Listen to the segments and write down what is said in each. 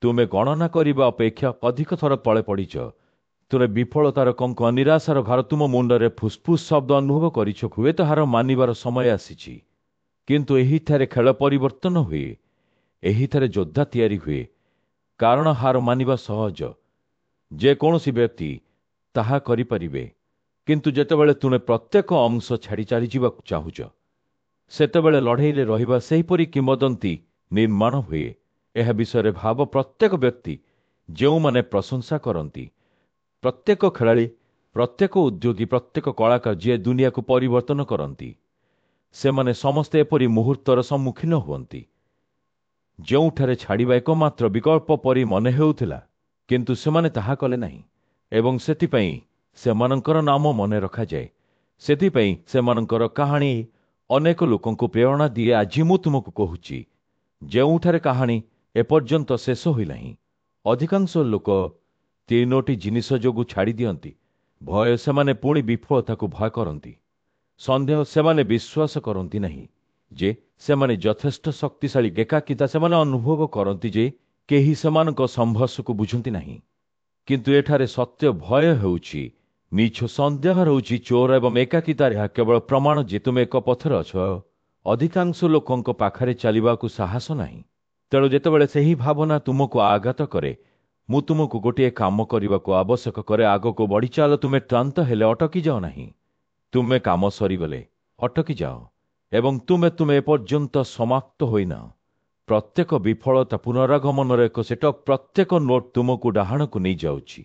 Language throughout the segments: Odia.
ତୁମେ ଗଣନା କରିବା ଅପେକ୍ଷା ଅଧିକ ଥର ତଳେ ପଡ଼ିଛ। ତୁମେ ବିଫଳତାର କଙ୍କ ନିରାଶାର ଘର ତୁମ ମୁଣ୍ଡରେ ଫୁସ୍ଫୁସ୍ ଶବ୍ଦ ଅନୁଭବ କରିଛ। ହୁଏତ ହାର ମାନିବାର ସମୟ ଆସିଛି, କିନ୍ତୁ ଏହିଠାରେ ଖେଳ ପରିବର୍ତ୍ତନ ହୁଏ। ଏହିଠାରେ ଯୋଦ୍ଧା ତିଆରି ହୁଏ। କାରଣ ହାର ମାନିବା ସହଜ, ଯେକୌଣସି ବ୍ୟକ୍ତି ତାହା କରିପାରିବେ। କିନ୍ତୁ ଯେତେବେଳେ ତୁମେ ପ୍ରତ୍ୟେକ ଅଂଶ ଛାଡ଼ି ଚାଲିଯିବାକୁ ଚାହୁଁଛ, ସେତେବେଳେ ଲଢ଼େଇରେ ରହିବା ସେହିପରି କିମ୍ବଦନ୍ତୀ ନିର୍ମାଣ ହୁଏ। ଏହା ବିଷୟରେ ଭାବ। ପ୍ରତ୍ୟେକ ବ୍ୟକ୍ତି ଯେଉଁମାନେ ପ୍ରଶଂସା କରନ୍ତି, ପ୍ରତ୍ୟେକ ଖେଳାଳି, ପ୍ରତ୍ୟେକ ଉଦ୍ୟୋଗୀ, ପ୍ରତ୍ୟେକ କଳାକାର ଯିଏ ଦୁନିଆକୁ ପରିବର୍ତ୍ତନ କରନ୍ତି, ସେମାନେ ସମସ୍ତେ ଏପରି ମୁହୂର୍ତ୍ତର ସମ୍ମୁଖୀନ ହୁଅନ୍ତି ଯେଉଁଠାରେ ଛାଡ଼ିବା ଏକମାତ୍ର ବିକଳ୍ପ ପରି ମନେ ହେଉଥିଲା, କିନ୍ତୁ ସେମାନେ ତାହା କଲେ ନାହିଁ ଏବଂ ସେଥିପାଇଁ ସେମାନଙ୍କର ନାମ ମନେ ରଖାଯାଏ। ସେଥିପାଇଁ ସେମାନଙ୍କର କାହାଣୀ ଅନେକ ଲୋକଙ୍କୁ ପ୍ରେରଣା ଦିଏ। ଆଜି ମୁଁ ତୁମକୁ କହୁଛି, ଯେଉଁଠାରେ କାହାଣୀ ଏପର୍ଯ୍ୟନ୍ତ ଶେଷ ହୋଇନାହିଁ। ଅଧିକାଂଶ ଲୋକ ତିନୋଟି ଜିନିଷ ଯୋଗୁଁ ଛାଡ଼ି ଦିଅନ୍ତି। ଭୟ, ସେମାନେ ପୁଣି ବିଫଳତାକୁ ଭୟ କରନ୍ତି। ସନ୍ଦେହ, ସେମାନେ ବିଶ୍ୱାସ କରନ୍ତି ନାହିଁ ଯେ ସେମାନେ ଯଥେଷ୍ଟ ଶକ୍ତିଶାଳୀ। ଏକାକିତା, ସେମାନେ ଅନୁଭବ କରନ୍ତି ଯେ କେହି ସେମାନଙ୍କ ସଂଘର୍ଷକୁ ବୁଝନ୍ତି ନାହିଁ। କିନ୍ତୁ ଏଠାରେ ସତ୍ୟ ଭୟ ହେଉଛି ମିଛ, ସନ୍ଦେହ ହେଉଛି ଚୋର ଏବଂ ଏକାକିତା ଏହା କେବଳ ପ୍ରମାଣ ଯେ ତୁମେ ଏକ ପଥରେ ଅଛ। ଅଧିକାଂଶ ଲୋକଙ୍କ ପାଖରେ ଚାଲିବାକୁ ସାହସ ନାହିଁ। ତେଣୁ ଯେତେବେଳେ ସେହି ଭାବନା ତୁମକୁ ଆଘାତ କରେ, ମୁଁ ତୁମକୁ ଗୋଟିଏ କାମ କରିବାକୁ ଆବଶ୍ୟକ କରେ। ଆଗକୁ ବଢ଼ିଚାଲ। ତୁମେ କ୍ଳାନ୍ତ ହେଲେ ଅଟକି ଯାଅ ନାହିଁ। ତୁମେ କାମ ସରିଗଲେ ଅଟକି ଯାଅ ଏବଂ ତୁମେ ଏପର୍ଯ୍ୟନ୍ତ ସମାପ୍ତ ହୋଇନାହ। ପ୍ରତ୍ୟେକ ବିଫଳତା ପୁନରାଗମନର ଏକ ସେଟଅପ୍। ପ୍ରତ୍ୟେକ ନୋଟ୍ ତୁମକୁ ଡାହାଣକୁ ନେଇଯାଉଛି।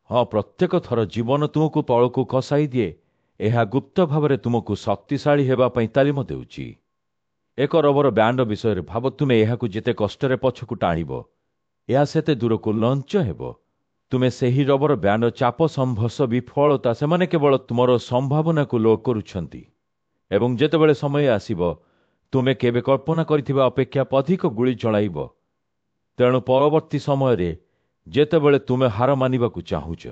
ହଁ, ପ୍ରତ୍ୟେକ ଥର ଜୀବନ ତୁମକୁ ତଳକୁ ଖସାଇ ଦିଏ। ଏହା ଗୁପ୍ତ ଭାବରେ ତୁମକୁ ଶକ୍ତିଶାଳୀ ହେବା ପାଇଁ ତାଲିମ ଦେଉଛି। ଏକ ରବର ବ୍ୟାଣ୍ଡ ବିଷୟରେ ଭାବ। ତୁମେ ଏହାକୁ ଯେତେ କଷ୍ଟରେ ପଛକୁ ଟାଣିବ, ଏହା ସେତେ ଦୂରକୁ ଲଞ୍ଚ ହେବ। ତୁମେ ସେହି ରବର ବ୍ୟାଣ୍ଡ ଚାପ, ସଂଘର୍ଷ, ବିଫଳତା, ସେମାନେ କେବଳ ତୁମର ସମ୍ଭାବନାକୁ ଲୋ କରୁଛନ୍ତି। ଏବଂ ଯେତେବେଳେ ସମୟ ଆସିବ, ତୁମେ କେବେ କଳ୍ପନା କରିଥିବା ଅପେକ୍ଷା ଅଧିକ ଗୁଳି ଚଳାଇବ। ତେଣୁ ପରବର୍ତ୍ତୀ ସମୟରେ ଯେତେବେଳେ ତୁମେ ହାର ମାନିବାକୁ ଚାହୁଁଛ,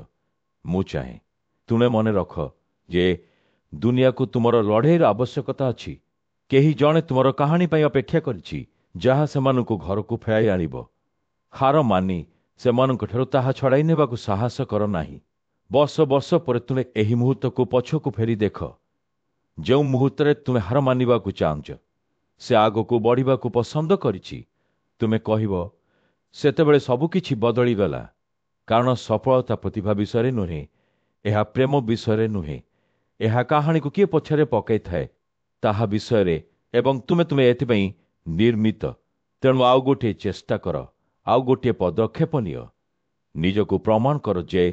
ମୁଁ ଚାହେଁ ତୁମେ ମନେ ରଖ ଯେ ଦୁନିଆକୁ ତୁମର ଲଢ଼େଇର ଆବଶ୍ୟକତା ଅଛି। କେହି ଜଣେ ତୁମର କାହାଣୀ ପାଇଁ ଅପେକ୍ଷା କରିଛି, ଯାହା ସେମାନଙ୍କୁ ଘରକୁ ଫେରାଇ ଆଣିବ। ହାର ମାନି ସେମାନଙ୍କଠାରୁ ତାହା ଛଡ଼ାଇ ନେବାକୁ ସାହସ କର ନାହିଁ। ବର୍ଷ ବର୍ଷ ପରେ ତୁମେ ଏହି ମୁହୂର୍ତ୍ତକୁ ପଛକୁ ଫେରି ଦେଖ, ଯେଉଁ ମୁହୂର୍ତ୍ତରେ ତୁମେ ହାର ମାନିବାକୁ ଚାହୁଁଛ, ସେ ଆଗକୁ ବଢ଼ିବାକୁ ପସନ୍ଦ କରିଛି। ତୁମେ କହିବ, ସେତେବେଳେ ସବୁକିଛି ବଦଳିଗଲା। କାରଣ ସଫଳତା ପ୍ରତିଭା ବିଷୟରେ ନୁହେଁ, ଏହା ପ୍ରେମ ବିଷୟରେ ନୁହେଁ, ଏହା କାହାଣୀକୁ କିଏ ପଛରେ ପକାଇଥାଏ ତାହା ବିଷୟରେ। ଏବଂ ତୁମେ ଏଥିପାଇଁ ନିର୍ମିତ। ତେଣୁ ଆଉ ଗୋଟିଏ ଚେଷ୍ଟା କର, ଆଉ ଗୋଟିଏ ପଦକ୍ଷେପ ନିଅ। ନିଜକୁ ପ୍ରମାଣ କର ଯେ